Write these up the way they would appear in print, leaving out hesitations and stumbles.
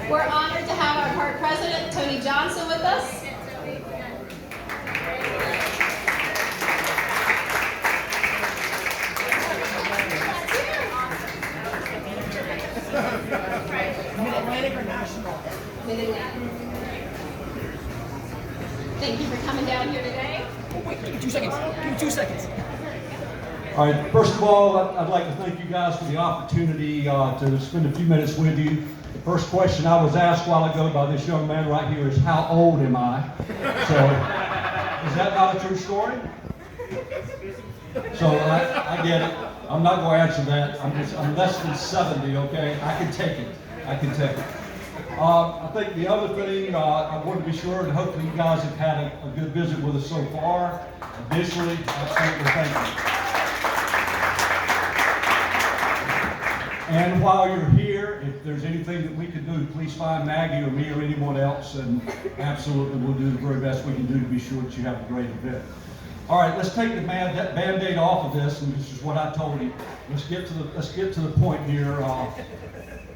We're honored to have our park president, Tony Johnson, with us. Mid-Atlantic or national? Mid-Atlantic. Thank you for coming down here today. Oh, wait, give me 2 seconds. Give me 2 seconds. All right, first of all, I'd like to thank you guys for the opportunity to spend a few minutes with you. The first question I was asked a while ago by this young man right here is, how old am I? So, is that not a true story? So, I get it. I'm not going to answer that. I'm less than 70, okay? I can take it. I can take it. I think the other thing, I want to be sure, and hopefully you guys have had a good visit with us so far. Additionally, absolutely thank you. And while you're here, if there's anything that we can do, please find Maggie or me or anyone else, and absolutely we'll do the very best we can do to be sure that you have a great event. All right, let's take the Band-Aid off of this, and this is what I told you. Let's get to the point here.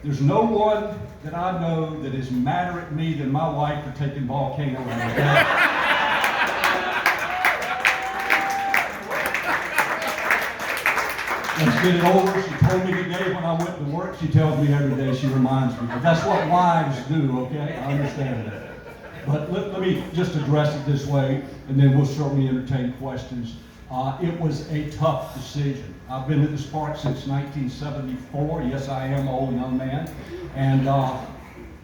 There's no one that I know that is madder at me than my wife for taking volcano. Let's get it over. She told me today when I went to work. She tells me every day. She reminds me. But that's what wives do, okay? I understand that. But let me just address it this way, and then we'll certainly entertain questions. It was a tough decision. I've been at this park since 1974. Yes, I am an old young man. And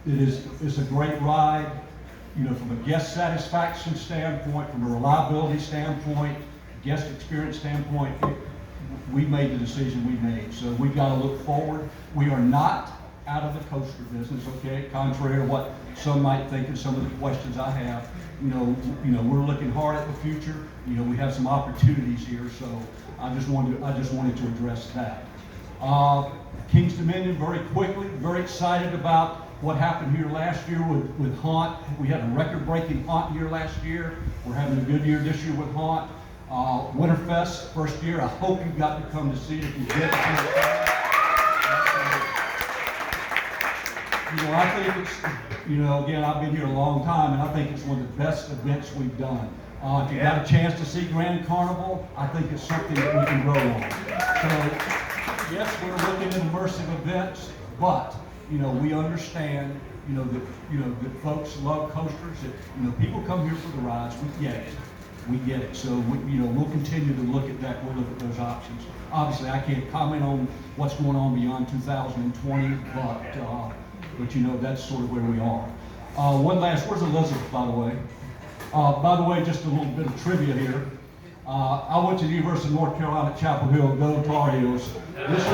it's a great ride, you know, from a guest satisfaction standpoint, from a reliability standpoint, guest experience standpoint. We made the decision we made. So we've got to look forward. We are not out of the coaster business, okay? Contrary to what some might think and some of the questions I have. You know, we're looking hard at the future. You know, we have some opportunities here, so I just wanted to address that. King's Dominion, very quickly, very excited about what happened here last year with Haunt. We had a record-breaking Haunt year last year. We're having a good year this year with Haunt. Winterfest, first year. I hope you got to come to see it if you did. You know, I think it's, you know, again, I've been here a long time, and I think it's one of the best events we've done. If you got a chance to see Grand Carnival, I think it's something that we can grow on. So, yes, we're looking at immersive events, but, you know, we understand, you know, that folks love coasters, that, you know, people come here for the rides. We get it. We get it. So, we'll continue to look at that. We'll look at those options. Obviously, I can't comment on what's going on beyond 2020, but you know, that's sort of where we are. Where's Elizabeth, by the way? By the way, just a little bit of trivia here. I went to the University of North Carolina at Chapel Hill, go Tar Heels. This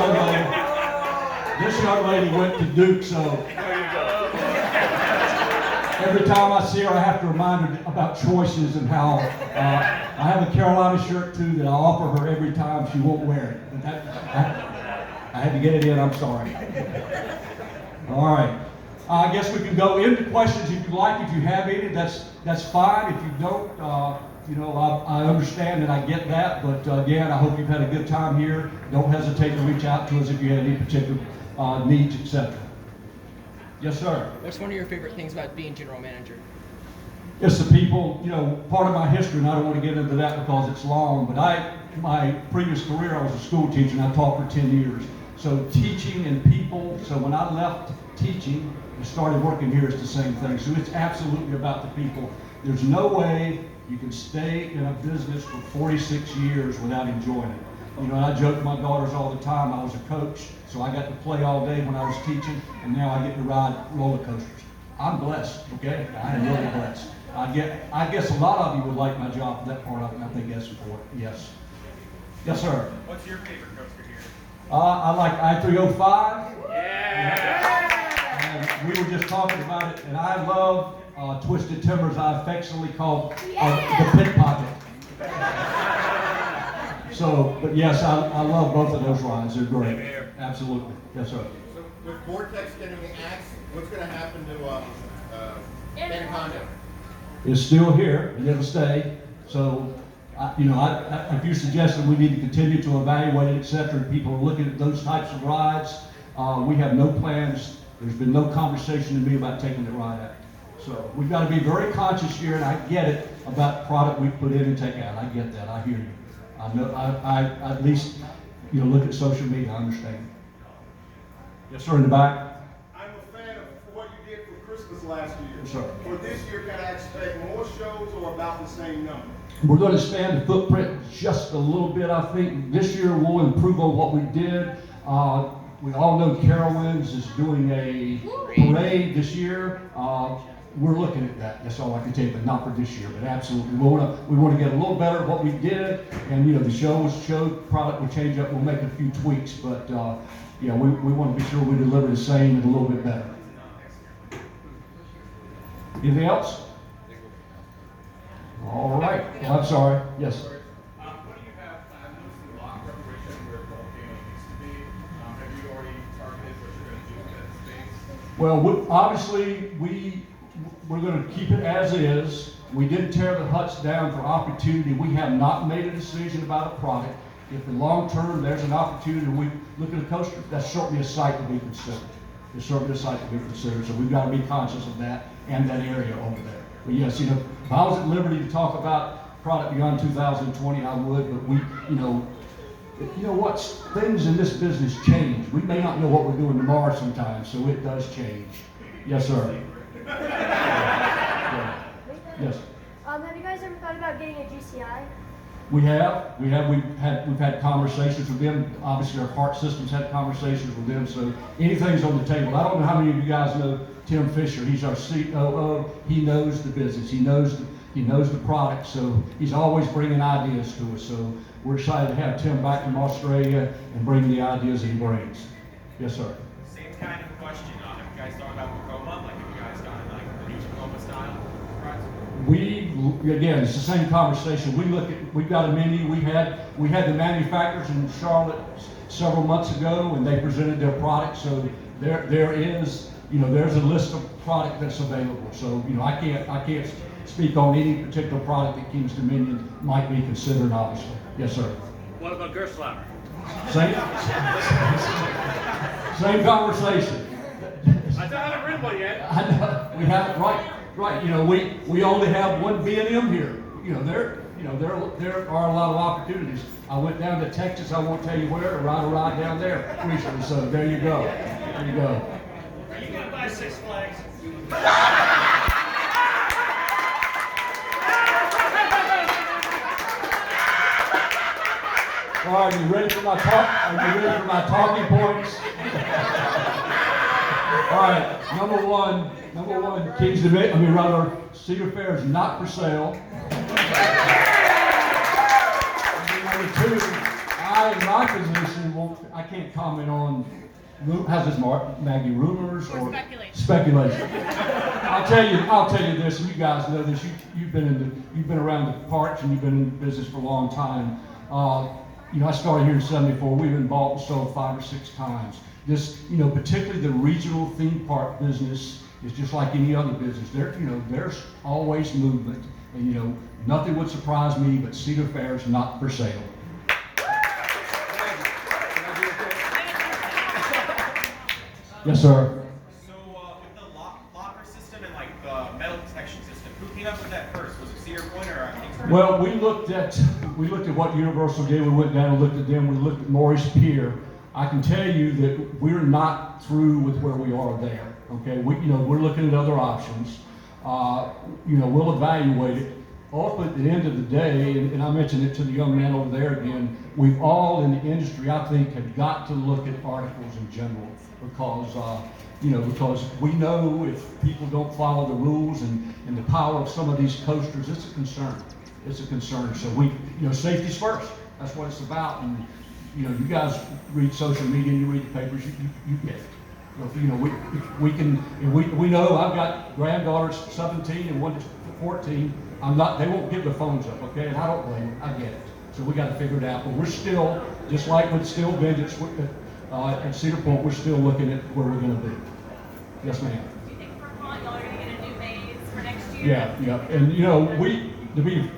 young lady went to Duke, so every time I see her, I have to remind her about choices and how I have a Carolina shirt too that I offer her every time. She won't wear it. But I had to get it in. I'm sorry. All right. I guess we can go into questions if you like. If you have any, that's fine. If you don't, you know, I understand and I get that. But again, I hope you've had a good time here. Don't hesitate to reach out to us if you have any particular needs, etc. Yes, sir. What's one of your favorite things about being general manager? It's the people. You know, part of my history, and I don't want to get into that because it's long, but my previous career, I was a school teacher and I taught for 10 years. So teaching and people, so when I left teaching and started working here, it's the same thing. So it's absolutely about the people. There's no way you can stay in a business for 46 years without enjoying it. You know, and I joke with my daughters all the time. I was a coach, so I got to play all day when I was teaching, and now I get to ride roller coasters. I'm blessed, okay? I am really blessed. I guess a lot of you would like my job for that part of it, and I think that's important. Yes. Yes, sir. What's your favorite coaster here? I like I-305. Yeah! And we were just talking about it, and I love Twisted Timbers. I affectionately call the Pit Pocket. So, but yes, I love both of those rides. They're great. Absolutely. Yes, sir. So with Vortex getting axed, what's going to happen to Anaconda? It's still here, and it'll stay. So, if you suggested we need to continue to evaluate it, et cetera, and people are looking at those types of rides, we have no plans There's been no conversation to me about taking it right out. So we've got to be very conscious here, and I get it about product we put in and take out. I get that. I hear you. I know. I at least, look at social media. I understand. Yes, sir. In the back. I'm a fan of what you did for Christmas last year. Yes, sir. For this year, can I expect more shows or about the same number? We're going to expand the footprint just a little bit, I think. This year we'll improve on what we did. We all know Carowinds is doing a parade this year. We're looking at that. That's all I can tell you, but not for this year. But absolutely, we want to get a little better at what we did, and the show product will change up. We'll make a few tweaks, but we want to be sure we deliver the same and a little bit better. Anything else? All right. Well, I'm sorry. Yes. What do you have? I've noticed a lot of preparation where the volcano used to be. Have you already targeted what you're going to do with that space? Well, obviously, we're going to keep it as is. We didn't tear the huts down for opportunity. We have not made a decision about a product. If in long term there's an opportunity, we look at a coaster, that's certainly a site to be considered. It's certainly a site to be considered. So we've got to be conscious of that and that area over there. But yes, if I was at liberty to talk about product beyond 2020, I would. But what? Things in this business change. We may not know what we're doing tomorrow sometimes, so it does change. Yes, sir. Yes. Have you guys ever thought about getting a GCI? We've had conversations with them. Obviously, our part systems had conversations with them. So anything's on the table. I don't know how many of you guys know Tim Fisher. He's our COO. He knows the business. He knows the product. So he's always bringing ideas to us. So we're excited to have Tim back from Australia and bring the ideas he brings. Yes, sir. Same kind of question. Have you guys thought about Tacoma? Like, have you guys done like the new Tacoma style? Again, it's the same conversation. We've got a menu. We had the manufacturers in Charlotte several months ago, and they presented their product. So there is, there's a list of product that's available. So I can't speak on any particular product that King's Dominion might be considered. Obviously, yes, sir. What about Gerstlauer? Same conversation. I haven't ridden one yet. I know, we haven't, right. We only have one B&M here. There are a lot of opportunities. I went down to Texas, I won't tell you where, to ride a ride down there recently. So there you go. There you go. Are you going to buy Six Flags? All right, are you ready for my talking points? All right, number one, King's Dominion, Cedar Fair is not for sale. Number two, in my position, I can't comment on, how's this, Maggie, rumors or speculation. I'll tell you this, and you guys know this. You've been around the parks and you've been in business for a long time. I started here in '74. We've been bought and sold 5 or 6 times. This, particularly the regional theme park business is just like any other business. There's always movement, and nothing would surprise me, but Cedar Fair is not for sale. Yes, sir. So with the locker system and like the metal detection system, who came up with that first? Was it Cedar Point or Kingston? Well, we looked at what Universal did. We went down and looked at them. We looked at Morris Pier. I can tell you that we're not through with where we are there. Okay, we're looking at other options. We'll evaluate it. Ultimately, at the end of the day, and I mentioned it to the young man over there again, we've all in the industry, I think, have got to look at articles in general because we know if people don't follow the rules and the power of some of these coasters, it's a concern. It's a concern. So safety's first. That's what it's about. And you guys read social media and you read the papers. You get it. We know I've got granddaughters 17 and one 14. They won't give their phones up, okay? And I don't blame them. I get it. So we got to figure it out. But we're still, just like with Steel Vengeance at Cedar Point, we're still looking at where we're going to be. Yes, ma'am. Do you think for Haunt y'all are going to get a new maze for next year? Yeah. And to be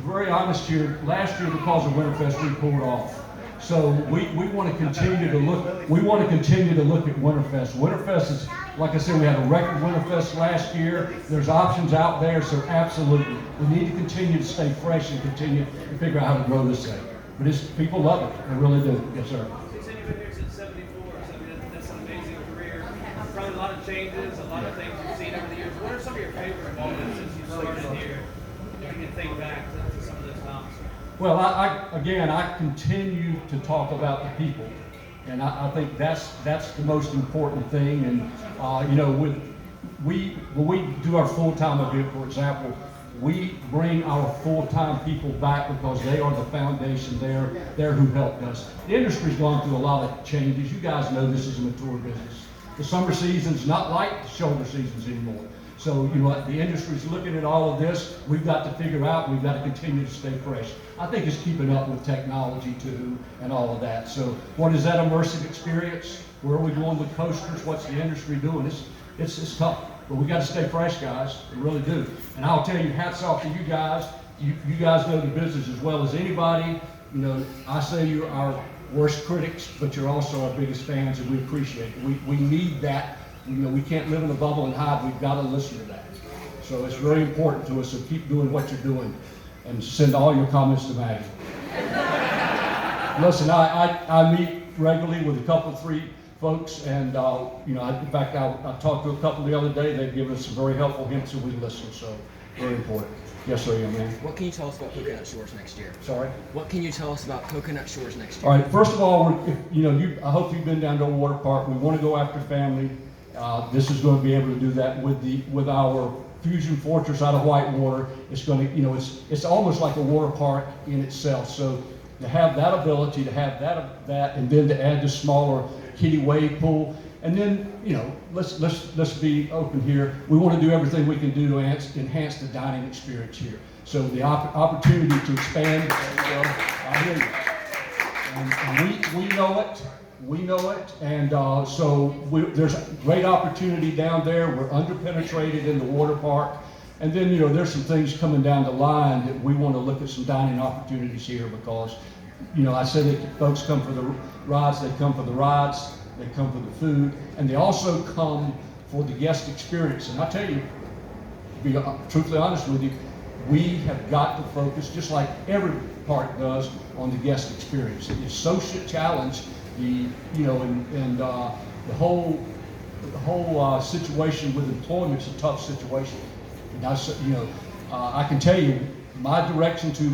very honest here, last year because of Winterfest we pulled off. So we want to continue to look. We want to continue to look at Winterfest. Winterfest Like I said, we had a record Winterfest last year. There's options out there, so absolutely. We need to continue to stay fresh and continue to figure out how to grow this thing. But people love it, they really do. Yes, sir. You said you've been here since '74, so I mean, that's an amazing career. Probably a lot of changes, a lot of things you've seen over the years. What are some of your favorite moments since you started here? If you can think back to some of those times. Well, I continue to talk about the people, and I think that's the most important thing. And you know, when we do our full-time event, for example, we bring our full-time people back because they are the foundation. They're who helped us. The industry's gone through a lot of changes. You guys know this is a mature business. The summer season's not like the shoulder seasons anymore. So, you know, the industry's looking at all of this. We've got to figure out, we've got to continue to stay fresh. I think it's keeping up with technology too and all of that. So what is that immersive experience? Where are we going with coasters? What's the industry doing? It's tough, but we got to stay fresh, guys. We really do. And I'll tell you, hats off to you guys. You guys know the business as well as anybody. You know, I say you're our worst critics, but you're also our biggest fans, and we appreciate it. We need that. You know, we can't live in a bubble and hide. We've got to listen to that. So it's very important to us. So keep doing what you're doing, and send all your comments to Maggie. Listen, I meet regularly with a couple, 3 folks, and you know, in fact, I talked to a couple the other day. They've given us some very helpful hints, and we listen. So very important. Yes, sir, young man. What can you tell us about Coconut Shores next year? Sorry. What can you tell us about Coconut Shores next year? All right. First of all, I hope you've been down to a water park. We want to go after family. This is going to be able to do that with our Fusion Fortress out of Whitewater. It's going to, you know, it's almost like a water park in itself. So to have that ability, to have that, and then to add the smaller kiddie wave pool, and then, you know, let's be open here. We want to do everything we can do to enhance the dining experience here. So the opportunity to expand. I hear you. And we know it. We know it, and so there's great opportunity down there. We're underpenetrated in the water park, and then, you know, there's some things coming down the line that we want to look at some dining opportunities here because, you know, I said that folks come for the rides, they come for the rides, they come for the food, and they also come for the guest experience. And I tell you, to be truthfully honest with you, we have got to focus, just like every park does, on the guest experience. The associate challenge. The whole situation with employment is a tough situation. Now, I can tell you, my direction to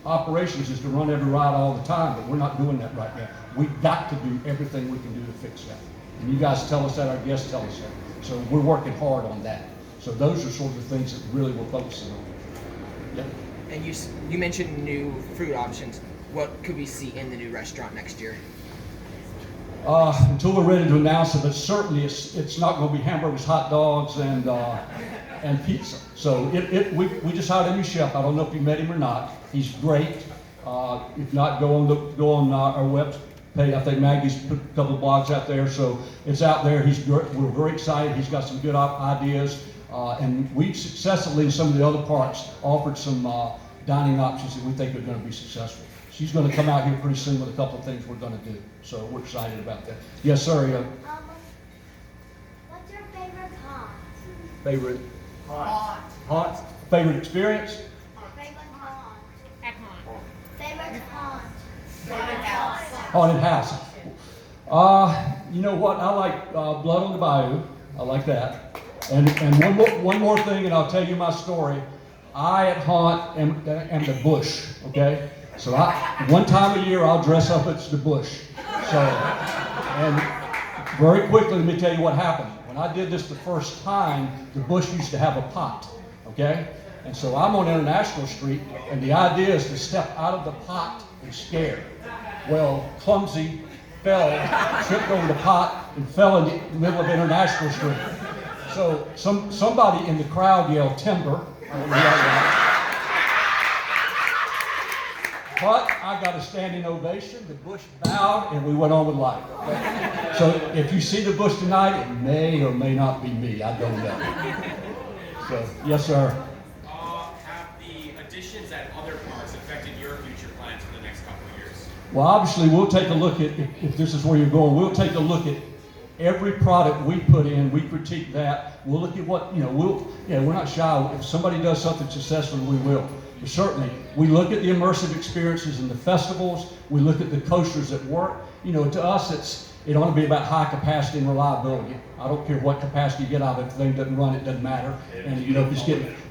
operations is to run every ride all the time, but we're not doing that right now. We've got to do everything we can do to fix that. And you guys tell us that, our guests tell us that. So we're working hard on that. So those are sort of the things that really we're focusing on. Yep. And you mentioned new food options. What could we see in the new restaurant next year? Until we're ready to announce it, but certainly it's not going to be hamburgers, hot dogs, and pizza. So we just hired a new chef. I don't know if you met him or not. He's great. If not, go on our webpage. I think Maggie's put a couple of blogs out there, so it's out there. We're very excited. He's got some good ideas, and we've successfully in some of the other parks offered some dining options that we think are going to be successful. She's going to come out here pretty soon with a couple of things we're going to do. So we're excited about that. Yes, sir. What's your favorite haunt? Favorite? Haunt? Favorite experience? Favorite haunt. Favorite haunt. Favorite house. Haunted house. You know what? I like Blood on the Bayou. I like that. And one more thing, and I'll tell you my story. I at Haunt am the bush. Okay. So one time a year I'll dress up as the bush. So, and very quickly, let me tell you what happened. When I did this the first time, the bush used to have a pot, okay? And so I'm on International Street, and the idea is to step out of the pot and scare. Well, clumsy, fell, tripped over the pot, and fell in the middle of International Street. So somebody in the crowd yelled, "Timber." But I got a standing ovation. The bush bowed, and we went on with life. Okay? So if you see the bush tonight, it may or may not be me. I don't know. So yes, sir. Have the additions at other parks affected your future plans for the next couple of years? Well, obviously, we'll take a look at if this is where you're going. We'll take a look at Every product we put in, we critique that. We'll look at what, we're not shy. If somebody does something successfully, we will. But certainly, we look at the immersive experiences in the festivals. We look at the coasters that work. To us, it ought to be about high capacity and reliability. I don't care what capacity you get out of it. If the thing doesn't run, it doesn't matter. And if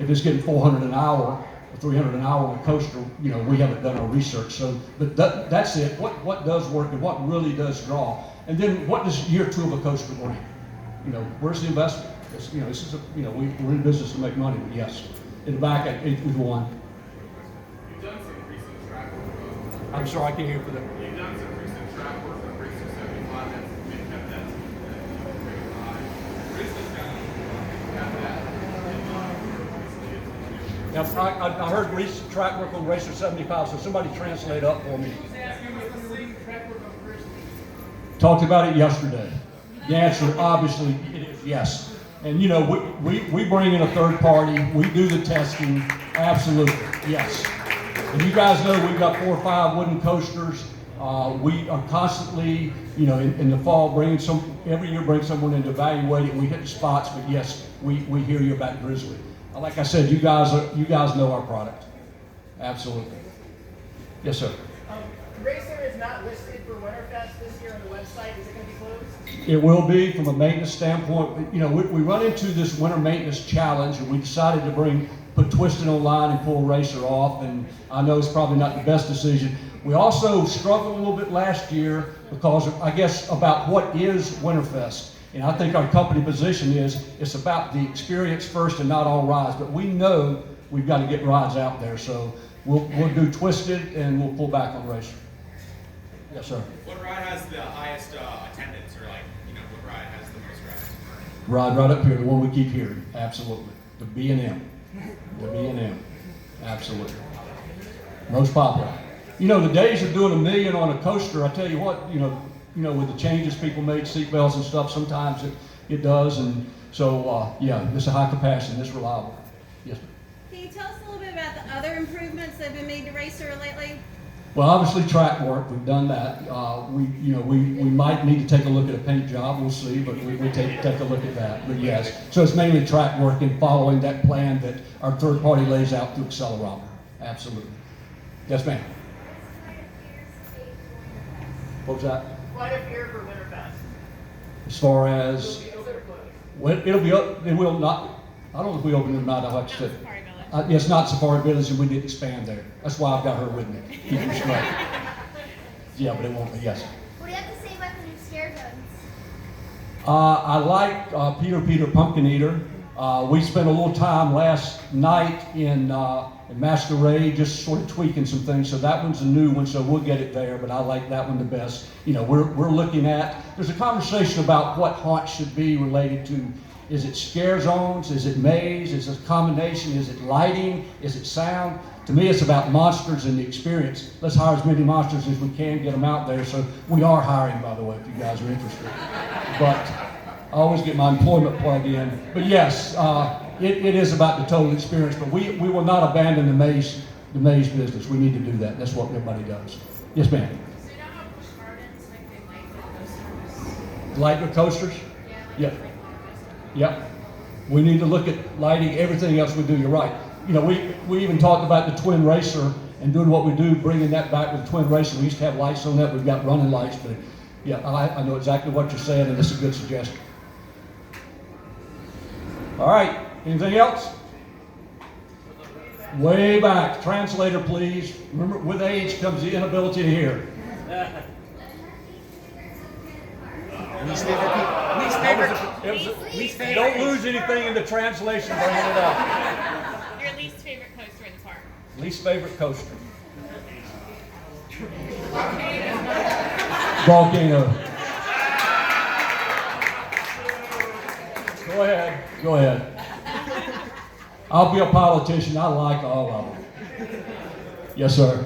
it's getting 400 an hour or 300 an hour on a coaster, we haven't done our research. So, but that's it. What does work and what really does draw? And then what does year 2 of a coaster bring? Where's the investment? We're in business to make money. But yes, in the back at 851. You've done some recent track work. I'm sorry, I can't hear for that. You've done some recent track work on Racer 75 that's been kept that very high. Racer's got that in mind. Now, I heard recent track work on Racer 75, so somebody translate up for me. Talked about it yesterday. The answer, obviously, it is yes. And we bring in a third party. We do the testing. Absolutely, yes. And you guys know we've got 4 or 5 wooden coasters. We are constantly, in the fall, every year bring someone in to evaluate it. We hit the spots, but yes, we hear you about Grizzly. Like I said, you guys know our product. Absolutely. Yes, sir. Racer is not listed for Winterfest this year on the website. Is it going to be closed? It will be from a maintenance standpoint. We run into this winter maintenance challenge, and we decided to put Twisted online and pull Racer off, and I know it's probably not the best decision. We also struggled a little bit last year because I guess about what is Winterfest. And I think our company position is it's about the experience first and not all rides. But we know we've got to get rides out there, so we'll do Twisted and we'll pull back on Racer. Yes, sir. What ride has the highest attendance, or what ride has the most rides? Ride right up here, the one we keep hearing. Absolutely. The B&M. The B&M. Absolutely. Most popular. The days of doing $1 million on a coaster, I tell you what, with the changes people made, seatbelts and stuff, sometimes it does. And so, this is a high capacity and it's reliable. Yes, ma'am. Can you tell us a little bit about the other improvements that have been made to Racer lately? Well, obviously track work, we've done that. We might need to take a look at a paint job, we'll see, but we take a look at that. But yes, so it's mainly track work and following that plan that our third party lays out through Accelerometer. Absolutely. Yes, ma'am. What was that? Quite a fear for Winterfest. As far as, Will it be open or closed? well, it'll be up, it will not, I don't know if we open it or not, I'll have to say. It's not Safari Village and we did expand there. That's why I've got her with me. Keep her straight. Yeah, but it won't be, yes. What do you have to say about the new scare zones? I like Peter Pumpkin Eater. We spent a little time last night in Masquerade, just sort of tweaking some things. So that one's a new one, so we'll get it there. But I like that one the best. We're looking at. There's a conversation about what haunts should be related to. Is it scare zones? Is it maze? Is it a combination? Is it lighting? Is it sound? To me, it's about monsters and the experience. Let's hire as many monsters as we can, get them out there. So we are hiring, by the way, if you guys are interested. But I always get my employment plug in. But yes, it is about the total experience. But we will not abandon the maze business. We need to do that. That's what everybody does. Yes, ma'am. So you don't have push gardens like they like coasters? Light the coasters? Yeah. Yep. We need to look at lighting, everything else we do. You're right. We even talked about the Twin Racer and doing what we do, bringing that back with the Twin Racer. We used to have lights on that. We've got running lights, but yeah, I know exactly what you're saying, and it's a good suggestion. All right. Anything else? Way back. Translator, please. Remember, with age comes the inability to hear. Least favorite. Don't lose anything in the translation, bringing it up. Your least favorite coaster in the park? Least favorite coaster. Volcano. Go ahead. I'll be a politician. I like all of them. Yes, sir.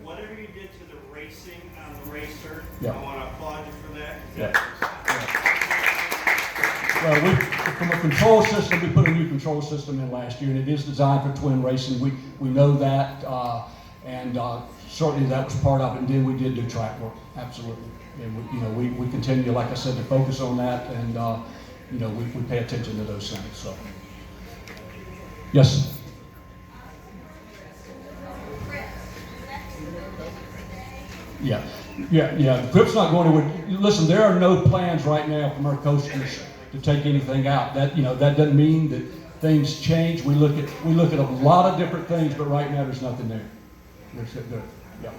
Whatever you did to the racing on the Racer, Yeah. I want to applaud you for that. Yeah. Well, from a control system, we put a new control system in last year, and it is designed for twin racing. We know that, and certainly that was part of it. And then we did do track work. Absolutely. And we continue, like I said, to focus on that, and we pay attention to those things. So, yes. Yeah. The Crip's not going to. Listen, there are no plans right now from our coasters to take anything out. That doesn't mean that things change. We look at a lot of different things, but right now there's nothing there. Yeah.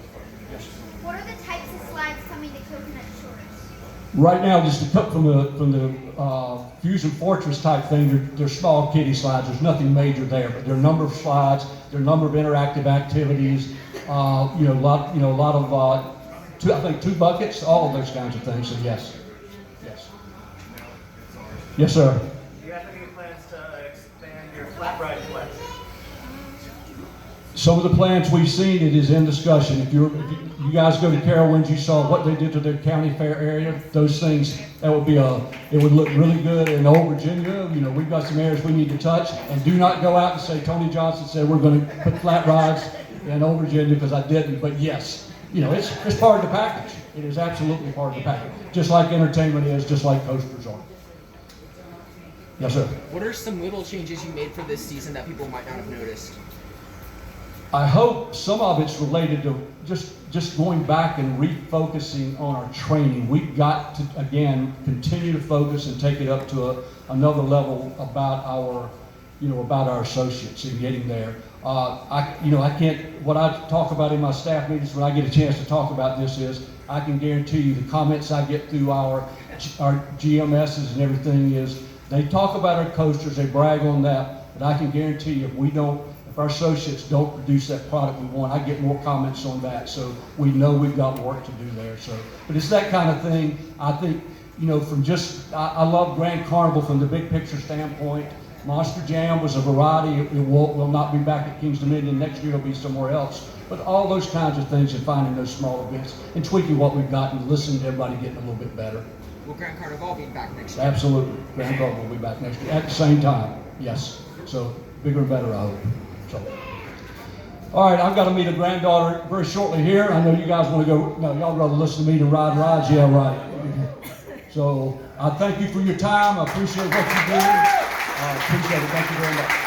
Yes. What are the types of slides coming to Coconut Shores? Right now, just to cut from the Fusion Fortress type thing, they're small kiddie slides. There's nothing major there, but there are a number of slides. There are a number of interactive activities. A lot of I think 2 buckets, all of those kinds of things. So yes. Yes, sir. Do you have any plans to expand your flat ride collection? Some of the plans we've seen, it is in discussion. If you guys go to Carowinds, you saw what they did to their county fair area. Those things, it would look really good in Old Virginia. We've got some areas we need to touch, and do not go out and say Tony Johnson said we're going to put flat rides in Old Virginia, because I didn't. But yes, it's part of the package. It is absolutely part of the package, just like entertainment is, just like coasters are. Yes, sir. What are some little changes you made for this season that people might not have noticed? I hope some of it's related to just going back and refocusing on our training. We've got to, again, continue to focus and take it up to another level about our associates and getting there. I can't, what I talk about in my staff meetings when I get a chance to talk about this is, I can guarantee you the comments I get through our GMSs and everything is, they talk about our coasters, they brag on that, but I can guarantee you if our associates don't produce that product we want, I get more comments on that. So we know we've got work to do there. So, but it's that kind of thing. I think, I love Grand Carnival from the big picture standpoint. Monster Jam was a variety. It will not be back at King's Dominion. Next year it'll be somewhere else. But all those kinds of things and finding those smaller bits and tweaking what we've got and listening to everybody getting a little bit better. Will Grand Carnival be back next year? Absolutely. Grand Carnival will be back next year at the same time. Yes. So bigger and better, I hope. So. All right, I've got to meet a granddaughter very shortly here. I know you guys want to go. No, y'all rather listen to me than ride rides. Yeah, right. So I thank you for your time. I appreciate what you do. I appreciate it. Thank you very much.